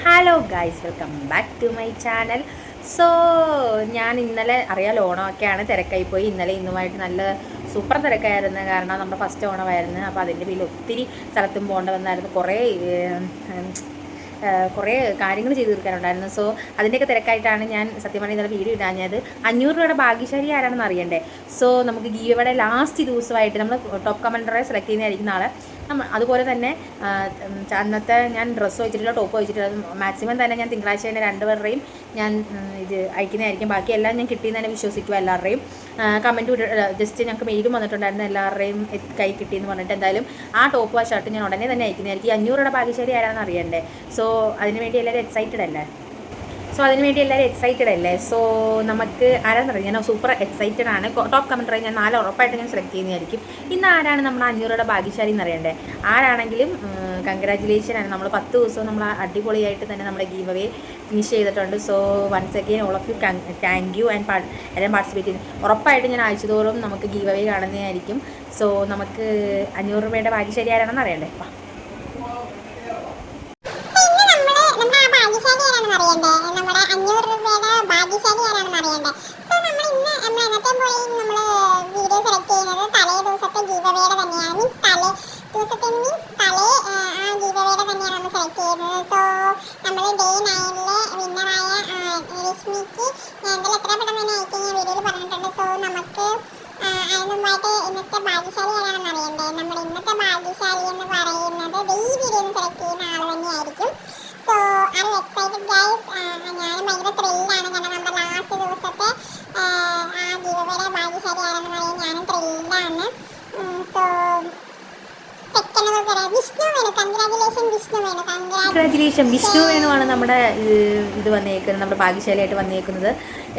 Hello guys, welcome back to my channel. So ഞാൻ ഇന്നലെ അറിയാലോ ഓണമൊക്കെയാണ്, തിരക്കായി പോയി. ഇന്നലെ ഇന്നുമായിട്ട് നല്ല സൂപ്പർ തിരക്കായിരുന്നു. കാരണം നമ്മുടെ ഫസ്റ്റ് ഓണമായിരുന്നു. അപ്പോൾ അതിൻ്റെ പേരിൽ ഒത്തിരി സ്ഥലത്തും പോകേണ്ട വന്നായിരുന്നു. കുറേ കാര്യങ്ങൾ ചെയ്ത് തീർക്കാനുണ്ടായിരുന്നു. സോ അതിൻ്റെയൊക്കെ തിരക്കായിട്ടാണ് ഞാൻ സത്യം പറഞ്ഞാൽ ഇന്നലെ വീഡിയോ ഇടാഞ്ഞത്. 500 രൂപയുടെ ഭാഗ്യശാലി ആരാണെന്ന് അറിയണ്ടേ? സോ നമുക്ക് ഗീവയുടെ ലാസ്റ്റ് ദിവസമായിട്ട് നമ്മൾ ടോപ്പ് കമൻഡറെ സെലക്ട് ചെയ്യുന്നതായിരിക്കും നാളെ. അതുപോലെ തന്നെ അന്നത്തെ ഞാൻ ഡ്രസ്സ് വെച്ചിട്ടില്ല, ടോപ്പ് വെച്ചിട്ടില്ല. മാക്സിമം തന്നെ ഞാൻ തിങ്കളാഴ്ച തന്നെ രണ്ടുപേരുടെയും ഞാൻ ഇത് അയക്കുന്നതായിരിക്കും. ബാക്കിയെല്ലാം ഞാൻ കിട്ടിയെന്ന് തന്നെ വിശ്വസിക്കുക. എല്ലാവരുടെയും കമൻറ്റ് ജസ്റ്റ് ഞങ്ങൾക്ക് മെയിലും വന്നിട്ടുണ്ടായിരുന്നു, എല്ലാവരുടെയും കൈ കിട്ടിയെന്ന് പറഞ്ഞിട്ട്. എന്തായാലും ആ ടോപ്പ് ആ ഷർട്ട് ഞാൻ ഉടനെ തന്നെ അയക്കുന്നതായിരിക്കും. 500 രൂപയുടെ ഭാഗ്യശാലി ആരാണെന്ന് അറിയണ്ടേ? സോ അതിനുവേണ്ടി എല്ലാവരും എക്സൈറ്റഡ് അല്ലേ? സോ നമുക്ക് ആരാന്ന് അറിയാം, ഞാൻ സൂപ്പർ എക്സൈറ്റഡ് ആണ്. ടോപ്പ് കമൻറ്ററെ ഞാൻ 4 ഉറപ്പായിട്ട് ഞാൻ സെലക്ട് ചെയ്യുന്നതായിരിക്കും. ഇന്ന് ആരാണ് നമ്മുടെ 500 രൂപയുടെ ഭാഗ്യശാലി എന്നറിയണ്ടേ? ആരാണെങ്കിലും കൺഗ്രാജുലേഷൻ ആണ്. നമ്മൾ 10 ദിവസവും നമ്മൾ അടിപൊളിയായിട്ട് തന്നെ നമ്മുടെ ഗീവ് അവേ ഫിനിഷ് ചെയ്തിട്ടുണ്ട്. So once again all of you thank you and എല്ലാം പാർട്ടിസിപ്പേറ്റ് ചെയ്തു. ഉറപ്പായിട്ടും ഞാൻ ആഴ്ചതോറും നമുക്ക് ഗീവ് അവേ കാണുന്നതായിരിക്കും. സോ നമുക്ക് 500 രൂപയുടെ ഭാഗ്യശാലി ആരാണെന്ന് അറിയണ്ടേ? നമ്മുടെ 500 രൂപയുടെ ഭാഗ്യശാലി ആരാണെന്ന് അറിയണ്ടേ? സോ നമ്മൾ ഇന്ന് എന്നത്തെ പോലെ നമ്മൾ വീഡിയോ സെലക്ട് ചെയ്യുന്നത് തലേ ദിവസത്തെ ഗീവ് അവേയുടെ തന്നെയാണ്. തലേ ആ ഗീവ് അവേയുടെ തന്നെയാണ് നമ്മൾ സെലക്ട് ചെയ്യുന്നത്. സോ നമ്മൾ ഡേ 9-ലെ വിന്നറായ രശ്മിക്ക് ഞാൻ എന്തായാലും എത്ര പെട്ടെന്ന് തന്നെ അയക്കാൻ ഞാൻ വീഡിയോയിൽ പറഞ്ഞിട്ടുണ്ട്. സോ നമുക്ക് അതിന് മുമ്പായിട്ട് ഇന്നത്തെ ഭാഗ്യശാലി ആരാണെന്ന് അറിയണ്ടേ? നമ്മുടെ ഇന്നത്തെ ഭാഗ്യശാലി എന്ന് പറയുന്നത് ഈ വീഡിയോയിൽ സെലക്ട് ചെയ്യുന്ന ആൾ തന്നെയായിരിക്കും. So I M excited guys. ഞാനും ഭയങ്കര ത്രില്ലാണ്. കാരണം നമ്മുടെ ലാസ്റ്റ് ദിവസത്തെ ആ ഗീവയുടെ ഭാഗ്യശാലി ആരെന്ന് പറയാൻ ഞാനും ത്രില്ലാണ്. സോ കൺഗ്രാജുലേഷൻ വിഷ്ണു വേണുവാണ് നമ്മുടെ ഇത് വന്നേക്കുന്നത്, നമ്മുടെ ഭാഗ്യശാലിയായിട്ട് വന്നേക്കുന്നത്.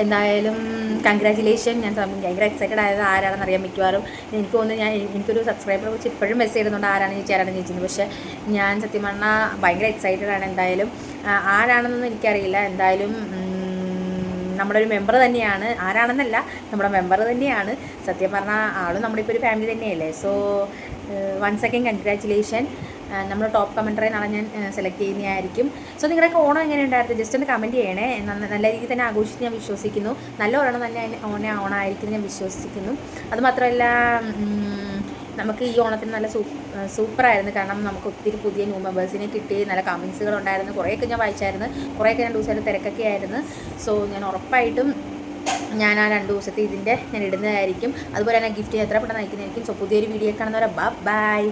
എന്തായാലും കൺഗ്രാജുലേഷൻ. ഞാൻ ഭയങ്കര എക്സൈറ്റഡ് ആയത് ആരാണെന്ന് അറിയാൻ. മിക്കവാറും എനിക്ക് തോന്നുന്നു എനിക്കൊരു സബ്സ്ക്രൈബറെ കുറിച്ച് ഇപ്പോഴും മെസ്സേജ് ഇടുന്നുണ്ട്, ആരാണെന്ന് ചോദിച്ചത്. പക്ഷേ ഞാൻ സത്യം പറഞ്ഞാൽ ഭയങ്കര എക്സൈറ്റഡ് ആണ്. എന്തായാലും ആരാണെന്നൊന്നും എനിക്കറിയില്ല. എന്തായാലും നമ്മുടെ ഒരു മെമ്പർ തന്നെയാണ്. ആരാണെന്നല്ല, നമ്മുടെ മെമ്പർ തന്നെയാണ്. സത്യം പറഞ്ഞാൽ ആളും നമ്മുടെ ഇപ്പോൾ ഒരു ഫാമിലി തന്നെയല്ലേ. So once again congratulation. നമ്മുടെ ടോപ്പ് കമൻറ്ററെ നാളെ ഞാൻ സെലക്ട് ചെയ്യുന്നതായിരിക്കും. സോ നിങ്ങളുടെയൊക്കെ ഓണം എങ്ങനെ ഉണ്ടായിരുന്നു? ജസ്റ്റ് ഒന്ന് കമൻറ്റ് ചെയ്യണേ. നല്ല രീതിയിൽ തന്നെ ആഘോഷിച്ച് ഞാൻ വിശ്വസിക്കുന്നു. നല്ല ഓണം തന്നെ ഓണമായിരിക്കും ഞാൻ വിശ്വസിക്കുന്നു. അതുമാത്രമല്ല, നമുക്ക് ഈ ഓണത്തിന് നല്ല സൂപ്പറായിരുന്നു. കാരണം നമുക്ക് ഒത്തിരി പുതിയ ന്യൂ മെമ്പേഴ്സിനെ കിട്ടി. നല്ല കമൻസുകളുണ്ടായിരുന്നു. കുറേയൊക്കെ ഞാൻ വായിച്ചായിരുന്നു. കുറേയൊക്കെ 2 ദിവസമായിട്ട് തിരക്കൊക്കെ ആയിരുന്നു. സോ ഞാൻ ഉറപ്പായിട്ടും ഞാൻ ആ 2 ദിവസത്തെ ഇതിൻ്റെ ഞാൻ ഇടുന്നതായിരിക്കും. അതുപോലെ തന്നെ ഗിഫ്റ്റ് എത്ര പെട്ടെന്ന് അയക്കുന്നതായിരിക്കും. സോ പുതിയൊരു വീഡിയോ കാണുന്നവരെ ബൈ.